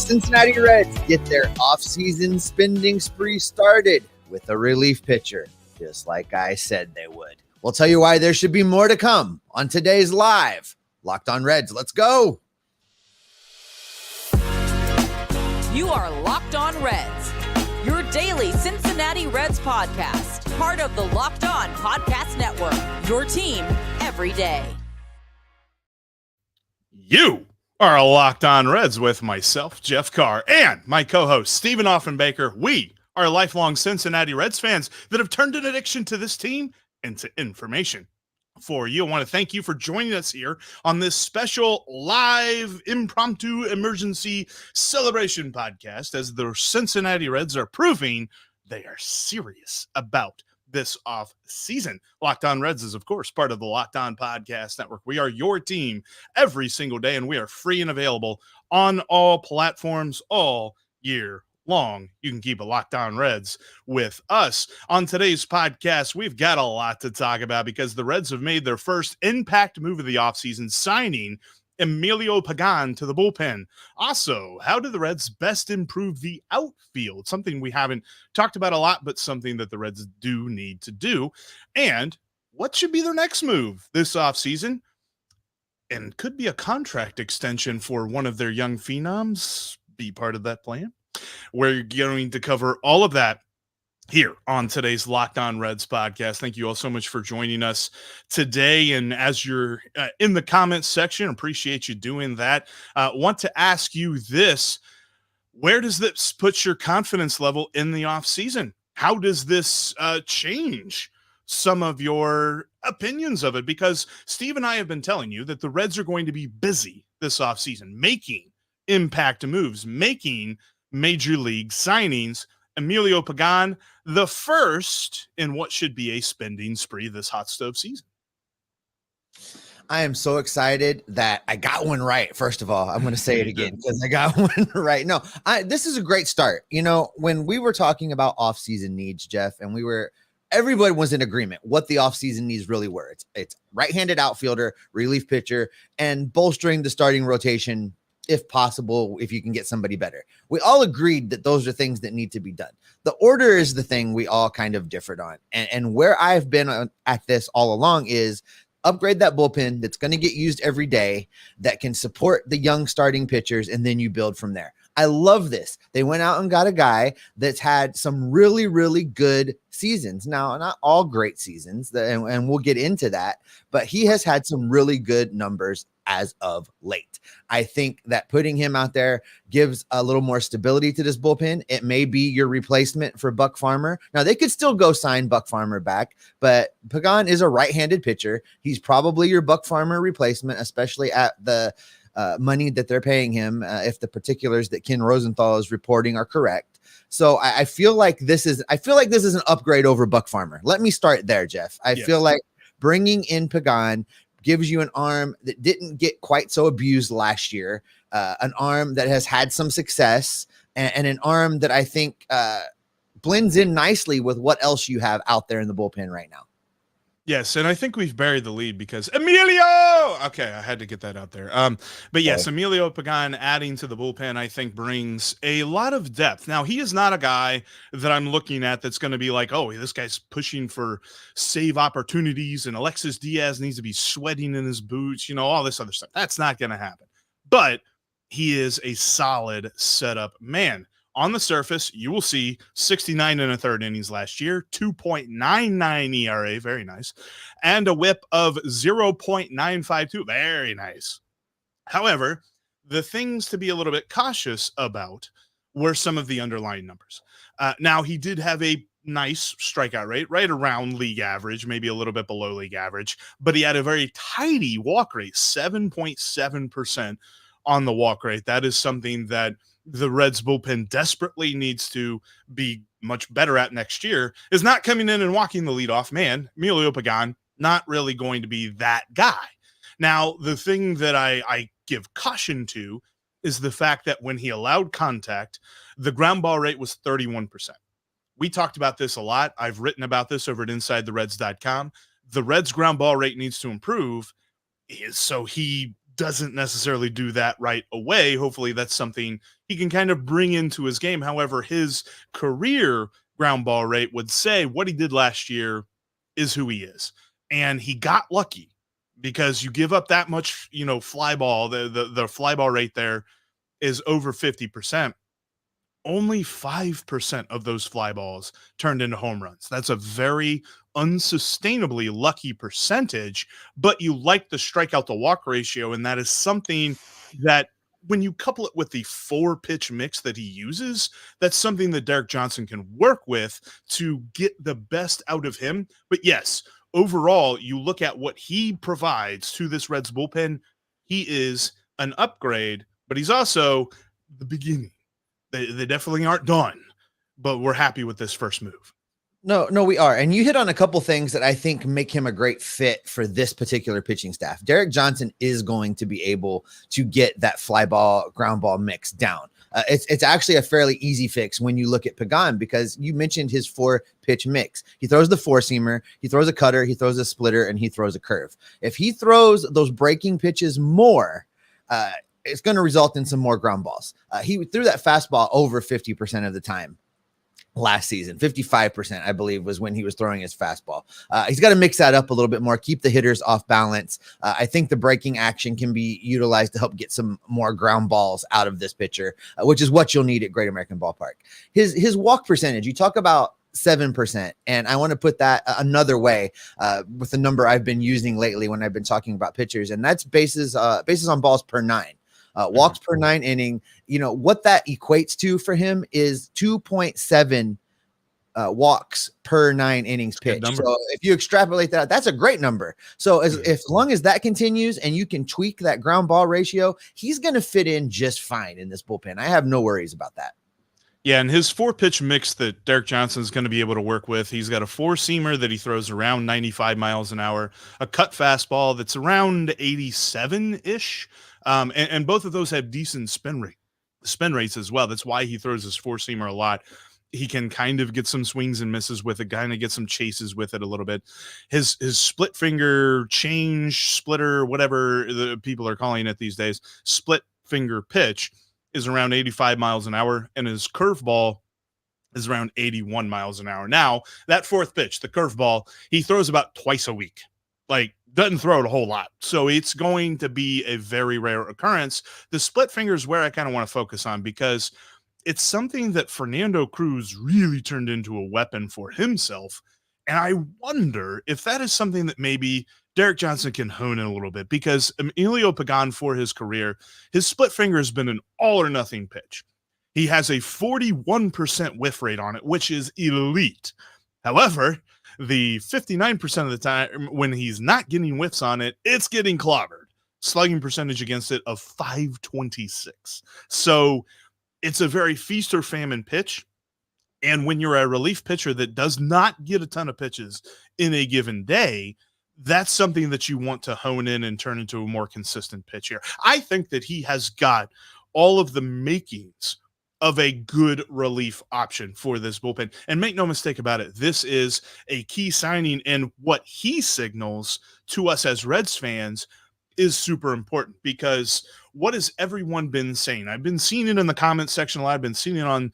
Cincinnati Reds get their offseason spending spree started with a relief pitcher, just like I said they would. We'll tell you why there should be more to come on today's live Locked On Reds. Let's go. You are Locked On Reds, your daily Cincinnati Reds podcast, part of the Locked On Podcast Network, your team every day. You are Locked On Reds with myself, Jeff Carr, and my co-host, Stephen Offenbaker. We are lifelong Cincinnati Reds fans that have turned an addiction to this team into information for you. I want to thank you for joining us here on this special live impromptu emergency celebration podcast as the Cincinnati Reds are proving they are serious about this off season. Locked On Reds is, of course, part of the Locked On Podcast Network. We are your team every single day, and we are free and available on all platforms all year long. You can keep a Locked On Reds with us. On today's podcast, we've got a lot to talk about because the Reds have made their first impact move of the offseason, signing Emilio Pagan to the bullpen. Also, how do the Reds best improve the outfield? Something we haven't talked about a lot, but something that the Reds do need to do. And what should be their next move this offseason? And could be a contract extension for one of their young phenoms be part of that plan? We're going to cover all of that here on today's Locked On Reds podcast. Thank you all so much for joining us today. And as you're in the comments section, appreciate you doing that. Want to ask you this: where does this put your confidence level in the offseason? How does this change some of your opinions of it? Because Steve and I have been telling you that the Reds are going to be busy this offseason, making impact moves, making major league signings. Emilio Pagan, the first in what should be a spending spree this hot stove season. I am so excited that I got one right. First of all, I'm going to say it again because I got one right. No, this is a great start. You know, when we were talking about offseason needs, Jeff, and everybody was in agreement what the offseason needs really were. It's right-handed outfielder, relief pitcher, and bolstering the starting rotation if possible, if you can get somebody better. We all agreed that those are things that need to be done. The order is the thing we all kind of differed on. And where I've been at this all along is upgrade that bullpen that's going to get used every day, that can support the young starting pitchers, and then you build from there. I love this. They went out and got a guy that's had some really, really good seasons. Now, not all great seasons, and we'll get into that, but he has had some really good numbers as of late. I think that putting him out there gives a little more stability to this bullpen. It may be your replacement for Buck Farmer. Now, they could still go sign Buck Farmer back, but Pagan is a right-handed pitcher. He's probably your Buck Farmer replacement, especially at the money that they're paying him, if the particulars that Ken Rosenthal is reporting are correct. So I feel like this is an upgrade over Buck Farmer. Let me start there, Jeff. I feel like bringing in Pagan gives you an arm that didn't get quite so abused last year, an arm that has had some success, and an arm that I think blends in nicely with what else you have out there in the bullpen right now. Yes, and I think we've buried the lead because Emilio! Okay, I had to get that out there. But yes, Emilio Pagan adding to the bullpen, I think, brings a lot of depth. Now, he is not a guy that I'm looking at that's going to be like, oh, this guy's pushing for save opportunities and Alexis Diaz needs to be sweating in his boots, all this other stuff. That's not going to happen. But he is a solid setup man. On the surface, you will see 69 and a third innings last year, 2.99 ERA, very nice, and a whip of 0.952, very nice. However, the things to be a little bit cautious about were some of the underlying numbers. Now, he did have a nice strikeout rate, right around league average, maybe a little bit below league average, but he had a very tidy walk rate, 7.7% on the walk rate. That is something that the Reds bullpen desperately needs to be much better at next year, is not coming in and walking the leadoff man. Emilio Pagan, not really going to be that guy. Now, the thing that I give caution to is the fact that when he allowed contact, the ground ball rate was 31%. We talked about this a lot. I've written about this over at InsideTheReds.com. The Reds ground ball rate needs to improve, so he doesn't necessarily do that right away. Hopefully that's something he can kind of bring into his game. However, his career ground ball rate would say what he did last year is who he is. And he got lucky because you give up that much, fly ball. The fly ball rate there is over 50%. Only 5% of those fly balls turned into home runs. That's a very unsustainably lucky percentage, but you like the strikeout to walk ratio. And that is something that when you couple it with the 4-pitch mix that he uses, that's something that Derek Johnson can work with to get the best out of him. But yes, overall, you look at what he provides to this Reds bullpen, he is an upgrade, but he's also the beginning. They definitely aren't done, but we're happy with this first move. No, we are. And you hit on a couple things that I think make him a great fit for this particular pitching staff. Derek Johnson is going to be able to get that fly ball, ground ball mix down. It's actually a fairly easy fix when you look at Pagan, because you mentioned his 4-pitch mix. He throws the 4-seamer, he throws a cutter, he throws a splitter, and he throws a curve. If he throws those breaking pitches more, it's going to result in some more ground balls. He threw that fastball over 50% of the time last season. 55%, I believe, was when he was throwing his fastball. He's got to mix that up a little bit more, keep the hitters off balance. I think the breaking action can be utilized to help get some more ground balls out of this pitcher, which is what you'll need at Great American Ballpark. His walk percentage, you talk about 7%. And I want to put that another way with the number I've been using lately when I've been talking about pitchers, and that's bases on balls per 9. Walks per 9 inning. What that equates to for him is 2.7 walks per 9 innings pitched. So if you extrapolate that, that's a great number. So as long as that continues and you can tweak that ground ball ratio, he's going to fit in just fine in this bullpen. I have no worries about that. Yeah, and his 4-pitch mix that Derek Johnson is going to be able to work with, he's got a 4-seamer that he throws around 95 miles an hour, a cut fastball that's around 87-ish, and both of those have decent spin rates as well. That's why he throws his 4-seamer a lot. He can kind of get some swings and misses with it, kind of get some chases with it a little bit. His split finger change, splitter, whatever the people are calling it these days, split finger pitch is around 85 miles an hour, and his curveball is around 81 miles an hour. Now, that 4th pitch, the curveball, he throws about twice a week. Doesn't throw it a whole lot. So it's going to be a very rare occurrence. The split finger is where I kind of want to focus on, because it's something that Fernando Cruz really turned into a weapon for himself. And I wonder if that is something that maybe Derek Johnson can hone in a little bit, because Emilio Pagan, for his career, his split finger has been an all or nothing pitch. He has a 41% whiff rate on it, which is elite. However, the 59% of the time when he's not getting whiffs on it, it's getting clobbered. Slugging percentage against it of 526. So it's a very feast or famine pitch. And when you're a relief pitcher that does not get a ton of pitches in a given day, that's something that you want to hone in and turn into a more consistent pitch here. I think that he has got all of the makings of a good relief option for this bullpen. And make no mistake about it, this is a key signing, and what he signals to us as Reds fans is super important, because what has everyone been saying? I've been seeing it in the comment section a lot. I've been seeing it on,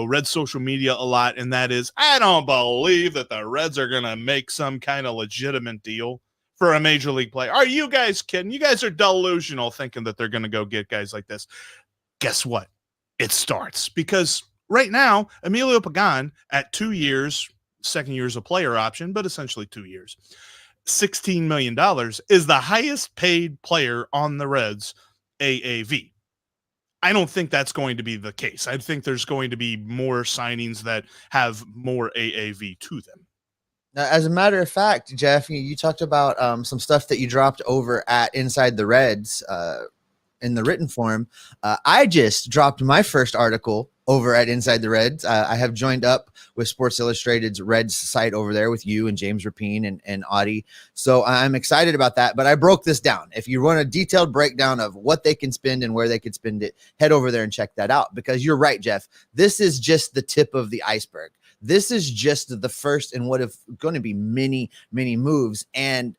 Reds social media a lot. And that is, I don't believe that the Reds are going to make some kind of legitimate deal for a major league player. Are you guys kidding? You guys are delusional thinking that they're going to go get guys like this. Guess what? It starts, because right now, Emilio Pagan at 2 years, second year is a player option, but essentially 2 years, $16 million is the highest paid player on the Reds AAV. I don't think that's going to be the case. I think there's going to be more signings that have more AAV to them. Now, as a matter of fact, Jeff, you talked about some stuff that you dropped over at Inside the Reds in the written form. I just dropped my first article over at Inside the Reds. I have joined up with Sports Illustrated's Reds site over there with you and James Rapine and Audie. So I'm excited about that, but I broke this down. If you want a detailed breakdown of what they can spend and where they could spend it, head over there and check that out, because you're right, Jeff. This is just the tip of the iceberg. This is just the first in what if going to be many, many moves. And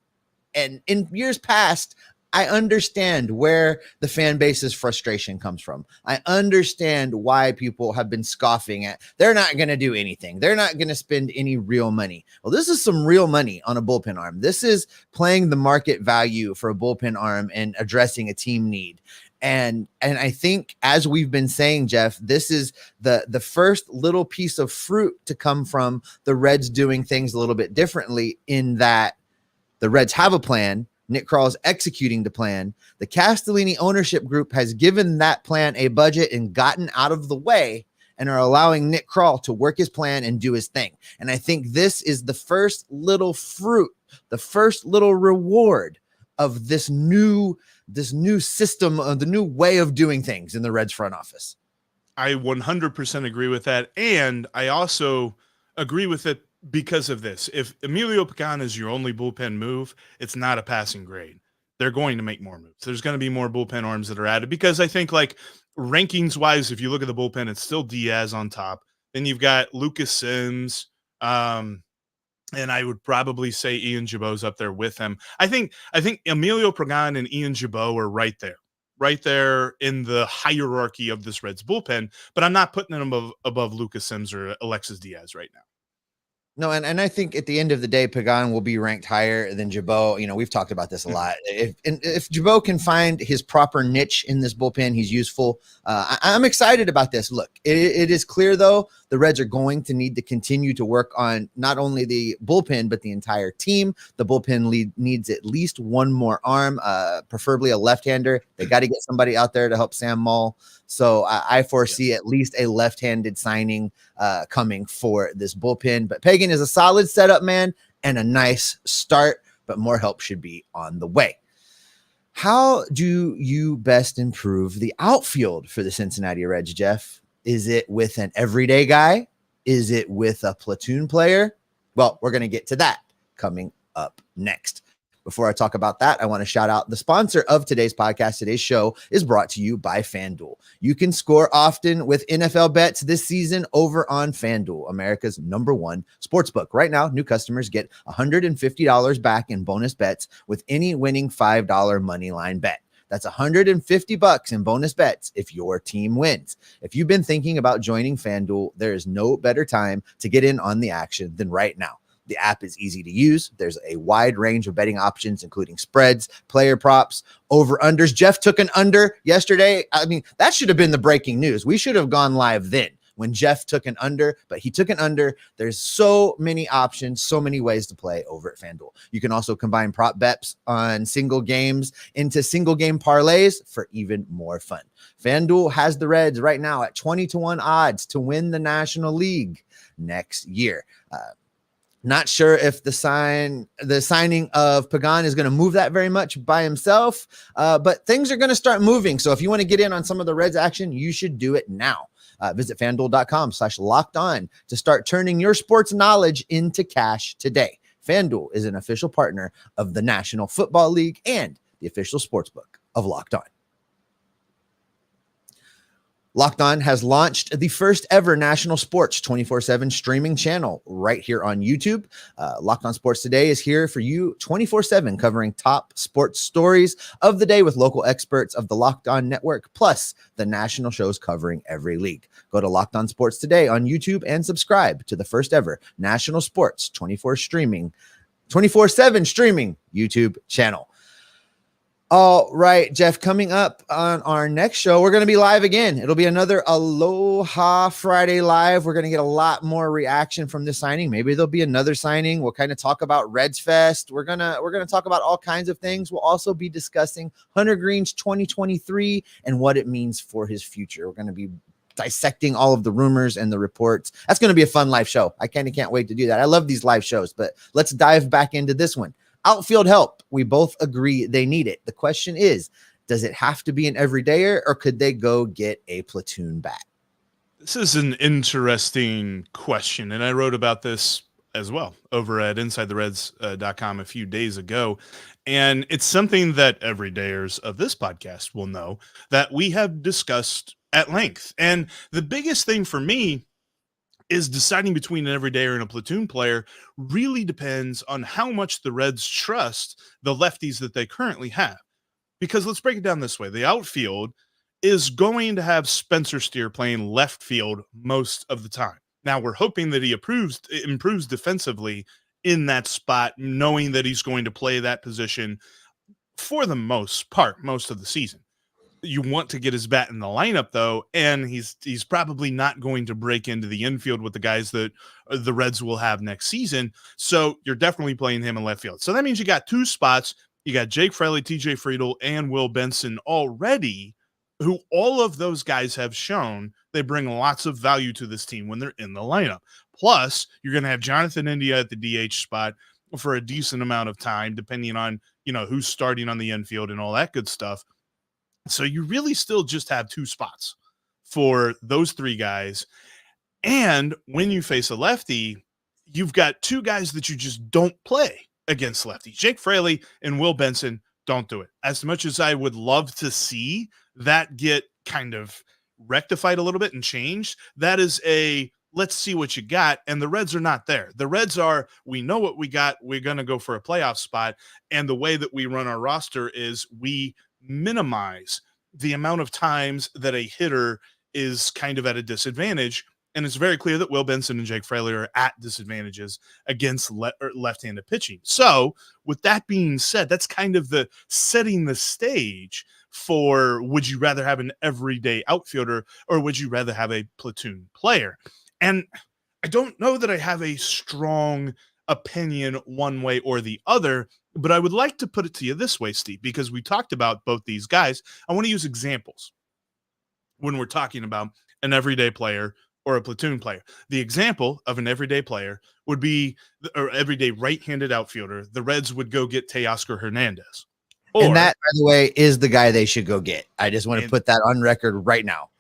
in years past, I understand where the fan base's frustration comes from. I understand why people have been scoffing at, they're not going to do anything. They're not going to spend any real money. Well, this is some real money on a bullpen arm. This is playing the market value for a bullpen arm and addressing a team need. And I think, as we've been saying, Jeff, this is the first little piece of fruit to come from the Reds doing things a little bit differently, in that the Reds have a plan. Nick Krall is executing the plan. The Castellini ownership group has given that plan a budget and gotten out of the way, and are allowing Nick Krall to work his plan and do his thing. And I think this is the first little fruit, the first little reward of this new system, the new way of doing things in the Reds front office. I 100% agree with that. And I also agree with it because of this. If Emilio Pagan is your only bullpen move, it's not a passing grade. They're going to make more moves. There's going to be more bullpen arms that are added, because I think, like, rankings wise, if you look at the bullpen, it's still Diaz on top. Then you've got Lucas Sims, and I would probably say Ian Gibaut's up there with him. I think Emilio Pagan and Ian Gibaut are right there in the hierarchy of this Reds bullpen, but I'm not putting them above Lucas Sims or Alexis Diaz right now. No, and I think at the end of the day, Pagan will be ranked higher than Gibaut. You know, we've talked about this a lot. If Gibaut can find his proper niche in this bullpen, he's useful. I'm excited about this. Look, it is clear, though, the Reds are going to need to continue to work on not only the bullpen, but the entire team. The bullpen needs at least one more arm, preferably a left-hander. They got to get somebody out there to help Sam Moll. So I foresee at least a left-handed signing coming for this bullpen. But Pagan is a solid setup man and a nice start, but more help should be on the way. How do you best improve the outfield for the Cincinnati Reds, Jeff? Is it with an everyday guy? Is it with a platoon player? Well, we're going to get to that coming up next. Before I talk about that, I want to shout out the sponsor of today's podcast. Today's show is brought to you by FanDuel. You can score often with NFL bets this season over on FanDuel, America's #1 sportsbook. Right now, new customers get $150 back in bonus bets with any winning $5 moneyline bet. That's $150 in bonus bets if your team wins. If you've been thinking about joining FanDuel, there is no better time to get in on the action than right now. The app is easy to use. There's a wide range of betting options, including spreads, player props, over-unders. Jeff took an under yesterday. I mean, that should have been the breaking news. We should have gone live then when Jeff took an under, but he took an under. There's so many options, so many ways to play over at FanDuel. You can also combine prop bets on single games into single game parlays for even more fun. FanDuel has the Reds right now at 20-1 odds to win the National League next year. Not sure if the signing of Pagan is going to move that very much by himself, but things are going to start moving. So if you want to get in on some of the Reds action, you should do it now. Visit FanDuel.com/lockedon to start turning your sports knowledge into cash today. FanDuel is an official partner of the National Football League and the official sportsbook of Locked On. Locked On has launched the first ever national sports 24/7 streaming channel right here on YouTube. Locked On Sports Today is here for you 24/7, covering top sports stories of the day with local experts of the Locked On network, plus the national shows covering every league. Go to Locked On Sports Today on YouTube and subscribe to the first ever national sports 24/7 streaming YouTube channel. All right, Jeff, coming up on our next show, we're going to be live again. It'll be another Aloha Friday live. We're going to get a lot more reaction from this signing. Maybe there'll be another signing. We'll kind of talk about Reds Fest. We're going to talk about all kinds of things. We'll also be discussing Hunter Green's 2023 and what it means for his future. We're going to be dissecting all of the rumors and the reports. That's going to be a fun live show. I kind of can't wait to do that. I love these live shows, but let's dive back into this one. Outfield help. We both agree they need it. The question is, does it have to be an everydayer, or could they go get a platoon bat? This is an interesting question, and I wrote about this as well over at InsideTheReds.com a few days ago, and it's something that everydayers of this podcast will know that we have discussed at length. And the biggest thing for me is deciding between an everydayer and a platoon player really depends on how much the Reds trust the lefties that they currently have. Because let's break it down this way. The outfield is going to have Spencer Steer playing left field most of the time. Now, we're hoping that he improves defensively in that spot, knowing that he's going to play that position for the most part, most of the season. You want to get his bat in the lineup, though, and he's probably not going to break into the infield with the guys that the Reds will have next season. So you're definitely playing him in left field. So that means you got two spots. You got Jake Fraley, TJ Friedl, and Will Benson already, who all of those guys have shown they bring lots of value to this team when they're in the lineup. Plus, you're going to have Jonathan India at the DH spot for a decent amount of time, depending on, who's starting on the infield and all that good stuff. So you really still just have two spots for those three guys. And when you face a lefty, you've got two guys that you just don't play against lefties. Jake Fraley and Will Benson don't do it. As much as I would love to see that get kind of rectified a little bit and changed, that is a let's see what you got. And the Reds are not there. The Reds are, we know what we got. We're going to go for a playoff spot. And the way that we run our roster is we minimize the amount of times that a hitter is kind of at a disadvantage. And it's very clear that Will Benson and Jake Fraley are at disadvantages against left-handed pitching. So with that being said, that's kind of the setting the stage for, would you rather have an everyday outfielder or would you rather have a platoon player? And I don't know that I have a strong opinion one way or the other, but I would like to put it to you this way, Steve, because we talked about both these guys. I want to use examples when we're talking about an everyday player or a platoon player. The example of an everyday player would be, or everyday right-handed outfielder, the Reds would go get Teoscar Hernandez. And that, by the way, is the guy they should go get. I just want to put that on record right now.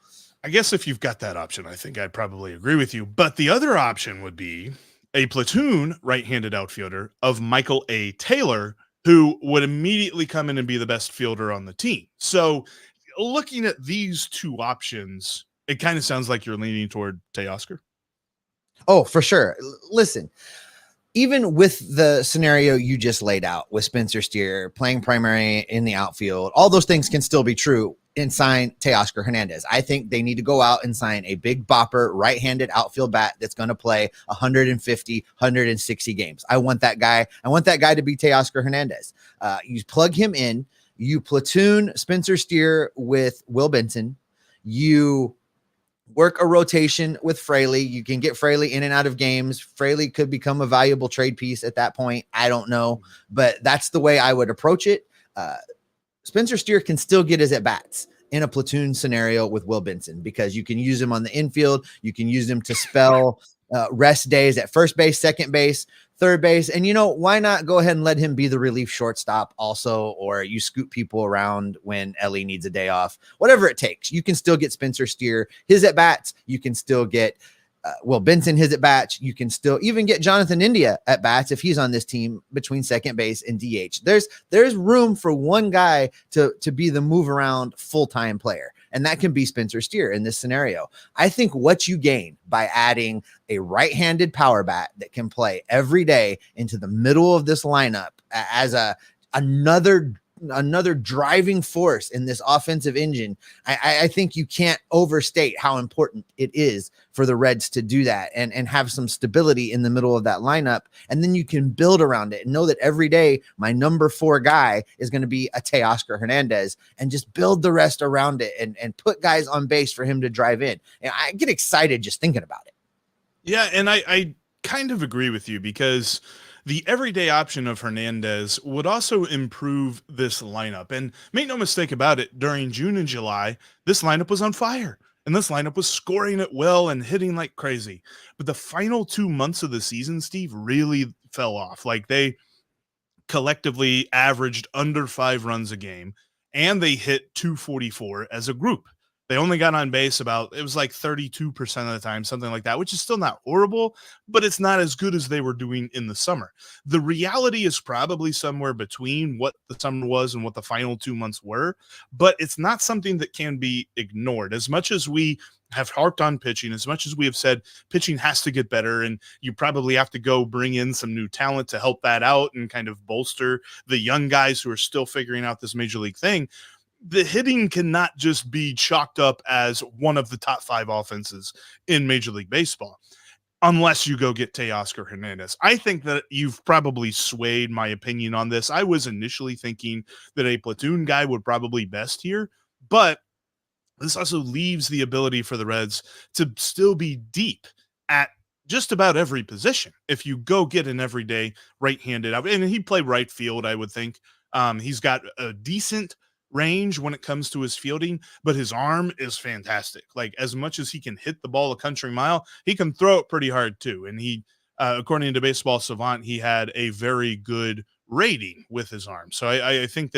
I guess if you've got that option, I think I'd probably agree with you. But the other option would be a platoon right-handed outfielder of Michael A. Taylor, who would immediately come in and be the best fielder on the team. So looking at these two options, it kind of sounds like you're leaning toward Teoscar. Oh, for sure. Listen, even with the scenario you just laid out with Spencer Steer playing primary in the outfield, all those things can still be true and sign Teoscar Hernandez. I think they need to go out and sign a big bopper right-handed outfield bat that's going to play 150, 160 games. I want that guy. I want that guy to be Teoscar Hernandez. You plug him in, you platoon Spencer Steer with Will Benson, you work a rotation with Fraley. You can get Fraley in and out of games. Fraley could become a valuable trade piece at that point. I don't know, but that's the way I would approach it. Spencer Steer can still get his at-bats in a platoon scenario with Will Benson because you can use him on the infield. You can use him to spell rest days at first base, second base, third base. And, why not go ahead and let him be the relief shortstop also, or you scoot people around when Ellie needs a day off, whatever it takes. You can still get Spencer Steer his at-bats. You can still get Will Benson his at-bats. You can still even get Jonathan India at-bats if he's on this team between second base and DH. There's room for one guy to be the move-around full-time player, and that can be Spencer Steer in this scenario. I think what you gain by adding a right-handed power bat that can play every day into the middle of this lineup as another driving force in this offensive engine, I think you can't overstate how important it is for the Reds to do that and have some stability in the middle of that lineup. And then you can build around it and know that every day my number 4 guy is going to be a Teoscar Hernandez, and just build the rest around it and put guys on base for him to drive in. And I get excited just thinking about it. Yeah, and I kind of agree with you because the everyday option of Hernandez would also improve this lineup. And make no mistake about it, during June and July, this lineup was on fire. And this lineup was scoring it well and hitting like crazy. But the final 2 months of the season, Steve, really fell off. Like, they collectively averaged under 5 runs a game, and they hit 244 as a group. They only got on base it was like 32% of the time, something like that, which is still not horrible, but it's not as good as they were doing in the summer. The reality is probably somewhere between what the summer was and what the final 2 months were, but it's not something that can be ignored. As much as we have harped on pitching, as much as we have said pitching has to get better, and you probably have to go bring in some new talent to help that out and kind of bolster the young guys who are still figuring out this major league thing, the hitting cannot just be chalked up as one of the top 5 offenses in Major League Baseball, unless you go get Teoscar Hernande. I think that you've probably swayed my opinion on this. I was initially thinking that a platoon guy would probably best here, but this also leaves the ability for the Reds to still be deep at just about every position. If you go get an everyday right-handed out, and he played right field, I would think. He's got a decent range when it comes to his fielding, but his arm is fantastic. Like, as much as he can hit the ball a country mile, he can throw it pretty hard too. And he, according to Baseball Savant, he had a very good rating with his arm. So I think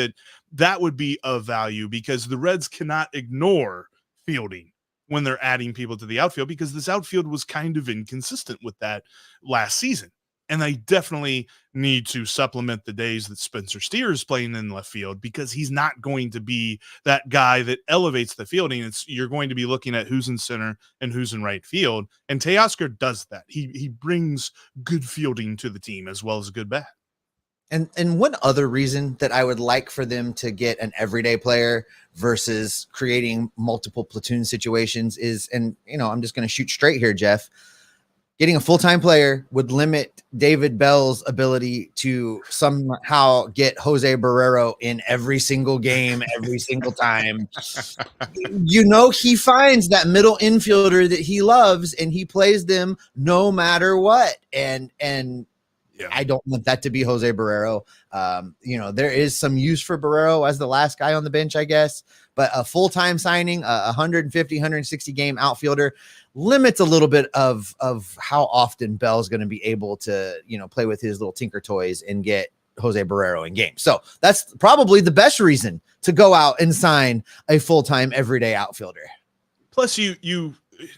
that would be of value, because the Reds cannot ignore fielding when they're adding people to the outfield, because this outfield was kind of inconsistent with that last season. And they definitely need to supplement the days that Spencer Steer is playing in left field, because he's not going to be that guy that elevates the fielding. You're going to be looking at who's in center and who's in right field. And Teoscar does that. He brings good fielding to the team as well as a good bat. And one other reason that I would like for them to get an everyday player versus creating multiple platoon situations is, and I'm just going to shoot straight here, Jeff. Getting a full-time player would limit David Bell's ability to somehow get Jose Barrero in every single game, every single time. He finds that middle infielder that he loves, and he plays them no matter what. And yeah. I don't want that to be Jose Barrero. There is some use for Barrero as the last guy on the bench, I guess, but a full-time signing, 150, 160 game outfielder, limits a little bit of how often Bell's going to be able to, play with his little tinker toys and get Jose Barrero in games. So that's probably the best reason to go out and sign a full-time everyday outfielder. Plus, you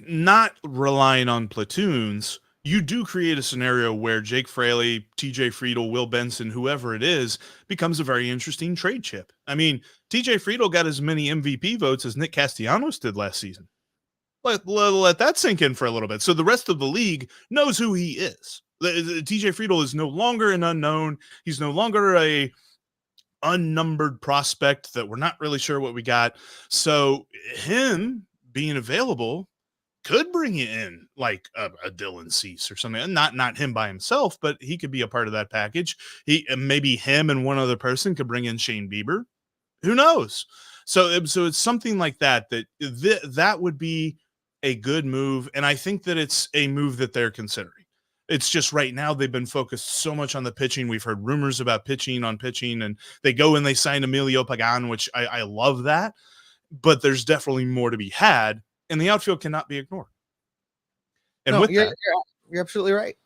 not relying on platoons, you do create a scenario where Jake Fraley, TJ Friedl, Will Benson, whoever it is, becomes a very interesting trade chip. I mean, TJ Friedl got as many MVP votes as Nick Castellanos did last season. Let that sink in for a little bit. So the rest of the league knows who he is. TJ Friedl is no longer an unknown. He's no longer a unnumbered prospect that we're not really sure what we got. So him being available could bring you in like a Dylan Cease or something. Not him by himself, but he could be a part of that package. Maybe him and one other person could bring in Shane Bieber. Who knows? So it's something like that that would be a good move, and I think that it's a move that they're considering. It's just right now they've been focused so much on the pitching. We've heard rumors about pitching, and they go and they sign Emilio Pagan, which I love that, but there's definitely more to be had, and the outfield cannot be ignored. And you're absolutely right.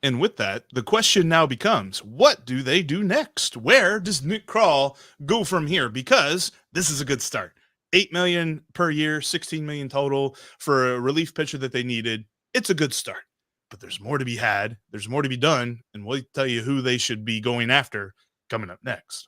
And with that, the question now becomes, what do they do next? Where does Nick Krall go from here? Because this is a good start. $8 million per year, $16 million total for a relief pitcher that they needed. It's a good start, but there's more to be had. There's more to be done. And we'll tell you who they should be going after coming up next.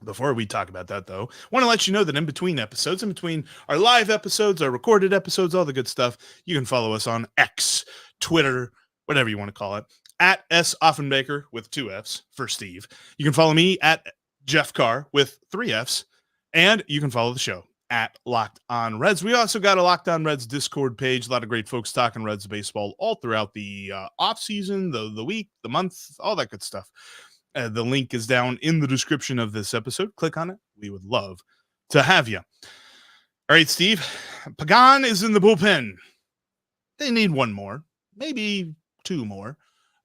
Before we talk about that, though, I want to let you know that in between episodes, in between our live episodes, our recorded episodes, all the good stuff, you can follow us on X, Twitter, whatever you want to call it, at S. Offenbaker with 2 Fs for Steve. You can follow me at Jeff Carr with 3 Fs. And you can follow the show at Locked On Reds. We also got a Locked On Reds Discord page. A lot of great folks talking Reds baseball all throughout the offseason, the week, the month, all that good stuff. The link is down in the description of this episode. Click on it. We would love to have you. All right, Steve. Pagan is in the bullpen. They need one more, maybe 2 more.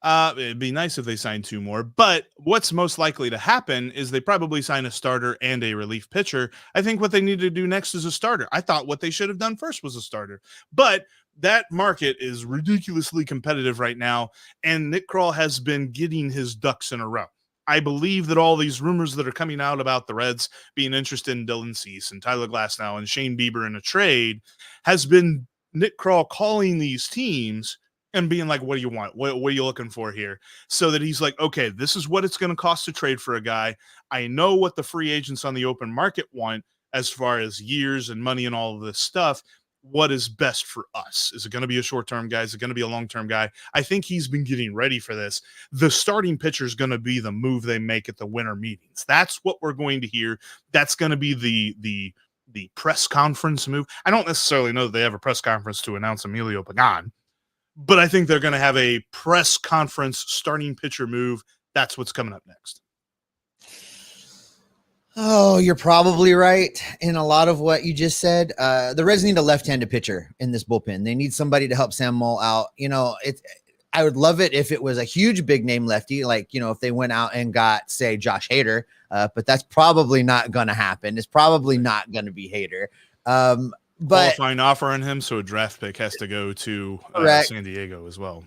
It'd be nice if they signed 2 more, but what's most likely to happen is they probably sign a starter and a relief pitcher. I think what they need to do next is a starter. I thought what they should have done first was a starter, but that market is ridiculously competitive right now, and Nick Krall has been getting his ducks in a row. I believe that all these rumors that are coming out about the Reds being interested in Dylan Cease and Tyler Glasnow and Shane Bieber in a trade has been Nick Krall calling these teams and being like, what do you want? What are you looking for here? So that he's like, okay, this is what it's going to cost to trade for a guy. I know what the free agents on the open market want as far as years and money and all of this stuff. What is best for us? Is it going to be a short-term guy? Is it going to be a long-term guy? I think he's been getting ready for this. The starting pitcher is going to be the move they make at the winter meetings. That's what we're going to hear. That's going to be the press conference move. I don't necessarily know that they have a press conference to announce Emilio Pagan, but I think they're going to have a press conference starting pitcher move. That's what's coming up next. Oh, you're probably right in a lot of what you just said. The Reds need a left-handed pitcher in this bullpen. They need somebody to help Sam Moll out. I would love it if it was a huge big name lefty, like, if they went out and got, say, Josh Hader, but that's probably not going to happen. It's probably not going to be Hader. But qualifying offer on him, so a draft pick has to go to San Diego as well.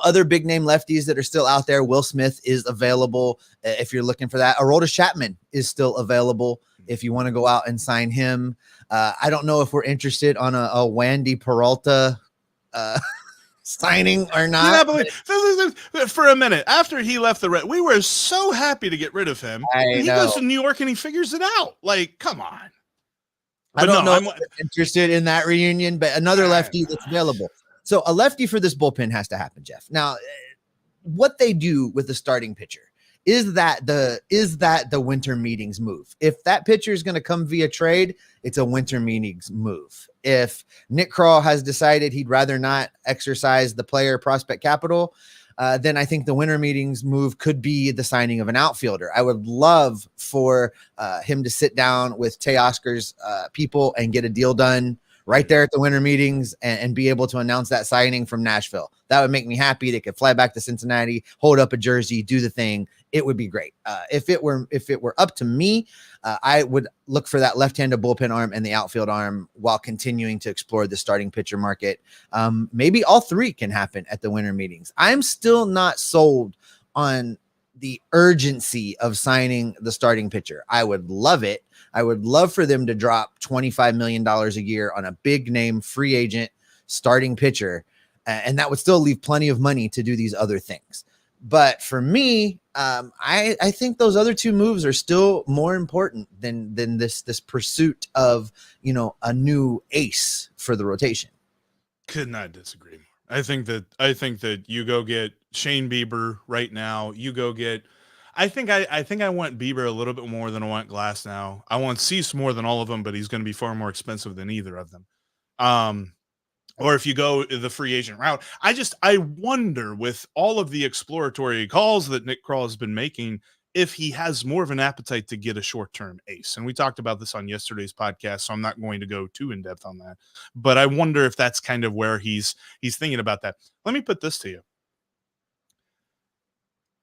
Other big name lefties that are still out there. Will Smith is available if you're looking for that. Aroldis Chapman is still available if you want to go out and sign him. I don't know if we're interested on a Wandy Peralta signing or not. For a minute after he left the Red, we were so happy to get rid of him. He goes to New York and he figures it out. Like, come on. I don't know if I'm interested in that reunion, but another lefty that's available. So a lefty for this bullpen has to happen, Jeff. Now, what they do with the starting pitcher is that the winter meetings move. If that pitcher is going to come via trade, it's a winter meetings move. If Nick Krall has decided he'd rather not exercise the player prospect capital, then I think the winter meetings move could be the signing of an outfielder. I would love for him to sit down with Teoscar's people and get a deal done right there at the winter meetings and be able to announce that signing from Nashville. That would make me happy. They could fly back to Cincinnati, hold up a jersey, do the thing. It would be great. If it were up to me, I would look for that left-handed bullpen arm and the outfield arm while continuing to explore the starting pitcher market. Maybe all three can happen at the winter meetings. I'm still not sold on the urgency of signing the starting pitcher. I would love it. I would love for them to drop $25 million a year on a big name free agent starting pitcher. And that would still leave plenty of money to do these other things. But for me, I think those other two moves are still more important than this pursuit of, a new ace for the rotation. Could not disagree more. I think that you go get Shane Bieber right now. You go get. I think I want Bieber a little bit more than I want Glasnow. I want Cease more than all of them, but he's going to be far more expensive than either of them. Or if you go the free agent route, I wonder, with all of the exploratory calls that Nick Krall has been making, if he has more of an appetite to get a short-term ace. And we talked about this on yesterday's podcast, so I'm not going to go too in-depth on that. But I wonder if that's kind of where he's thinking about that. Let me put this to you.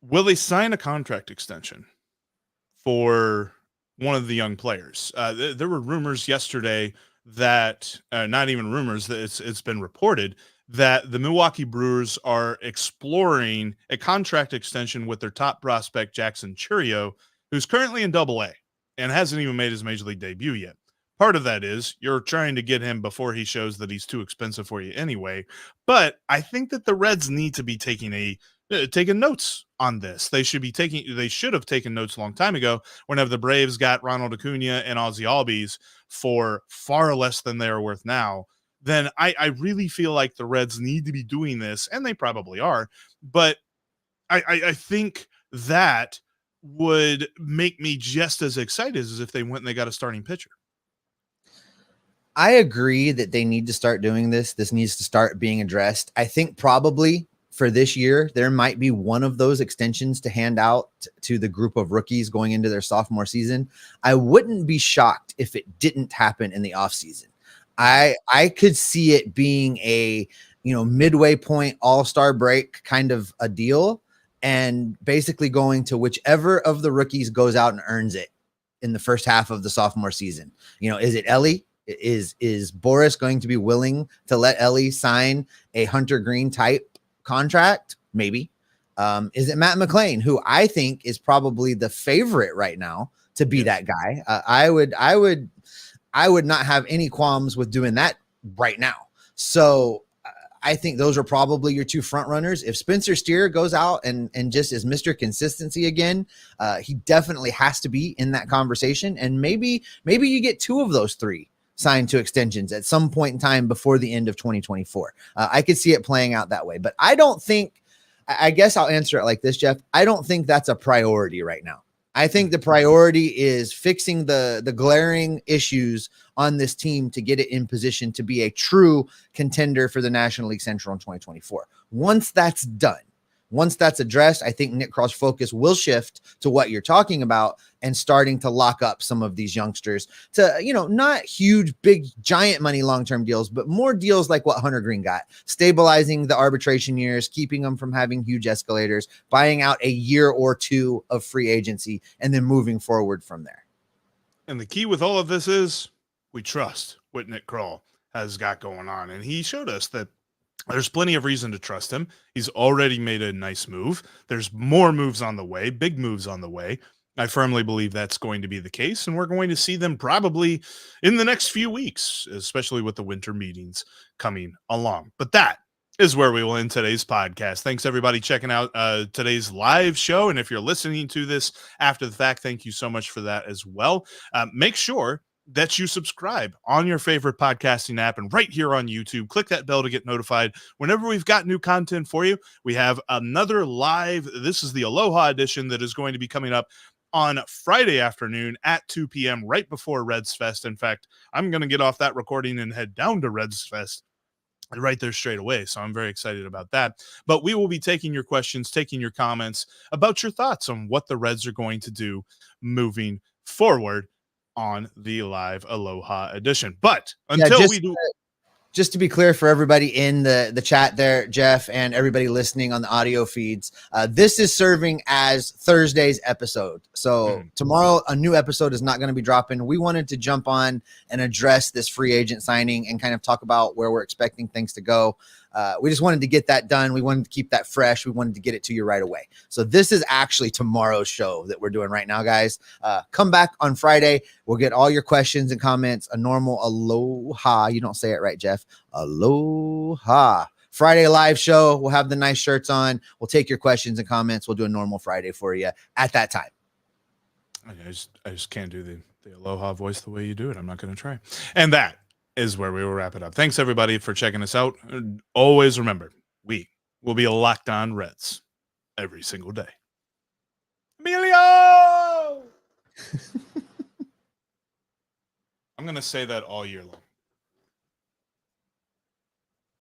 Will they sign a contract extension for one of the young players? There were rumors yesterday that not even rumors, that it's been reported that the Milwaukee Brewers are exploring a contract extension with their top prospect, Jackson Chourio, who's currently in Double-A and hasn't even made his major league debut yet. Part of that is you're trying to get him before he shows that he's too expensive for you anyway. But I think that the Reds need to be taking notes on this. They should have taken notes a long time ago whenever the Braves got Ronald Acuna and Ozzie Albies for far less than they are worth now. Then I really feel like the Reds need to be doing this, and they probably are. But I think that would make me just as excited as if they went and they got a starting pitcher. I agree that they need to start doing this. This needs to start being addressed. I think probably for this year, there might be one of those extensions to hand out to the group of rookies going into their sophomore season. I wouldn't be shocked if it didn't happen in the offseason. I could see it being a, midway point all-star break kind of a deal, and basically going to whichever of the rookies goes out and earns it in the first half of the sophomore season. Is it Ellie? Is Boris going to be willing to let Ellie sign a Hunter Green type contract? Maybe. Is it Matt McClain, who I think is probably the favorite right now to be that guy? I would not have any qualms with doing that right now. So I think those are probably your two front runners. If Spencer Steer goes out and just is Mr. Consistency again, he definitely has to be in that conversation. And maybe you get two of those three signed to extensions at some point in time before the end of 2024. I could see it playing out that way, but I don't think, I guess I'll answer it like this, Jeff. I don't think that's a priority right now. I think the priority is fixing the glaring issues on this team to get it in position to be a true contender for the National League Central in 2024. Once that's done, once that's addressed, I think Nick Krall's focus will shift to what you're talking about and starting to lock up some of these youngsters to, not huge, big, giant money long-term deals, but more deals like what Hunter Green got, stabilizing the arbitration years, keeping them from having huge escalators, buying out a year or two of free agency, and then moving forward from there. And the key with all of this is we trust what Nick Krall has got going on. And he showed us that there's plenty of reason to trust him. He's already made a nice move. There's more moves on the way, big moves on the way. I firmly believe that's going to be the case, and we're going to see them probably in the next few weeks, especially with the winter meetings coming along. But that is where we will end today's podcast. Thanks, everybody, checking out today's live show. And if you're listening to this after the fact, thank you so much for that as well. Make sure that you subscribe on your favorite podcasting app and right here on YouTube. Click that bell to get notified whenever we've got new content for you. We have another live, this is the Aloha edition that is going to be coming up on Friday afternoon at 2 p.m. right before Reds Fest. In fact, I'm going to get off that recording and head down to Reds Fest right there straight away. So I'm very excited about that. But we will be taking your questions, taking your comments about your thoughts on what the Reds are going to do moving forward on the live Aloha edition. But until we do, just to be clear for everybody in the chat there, Jeff, and everybody listening on the audio feeds, this is serving as Thursday's episode. So tomorrow, a new episode is not going to be dropping. We wanted to jump on and address this free agent signing and kind of talk about where we're expecting things to go. We just wanted to get that done. We wanted to keep that fresh. We wanted to get it to you right away. So this is actually tomorrow's show that we're doing right now, guys. Come back on Friday. We'll get all your questions and comments. A normal aloha. You don't say it right, Jeff. Aloha. Friday live show. We'll have the nice shirts on. We'll take your questions and comments. We'll do a normal Friday for you at that time. I just can't do the aloha voice the way you do it. I'm not going to try. And that is where we will wrap it up. Thanks, everybody, for checking us out. Always remember, we will be locked on Reds every single day. Emilio! I'm going to say that all year long.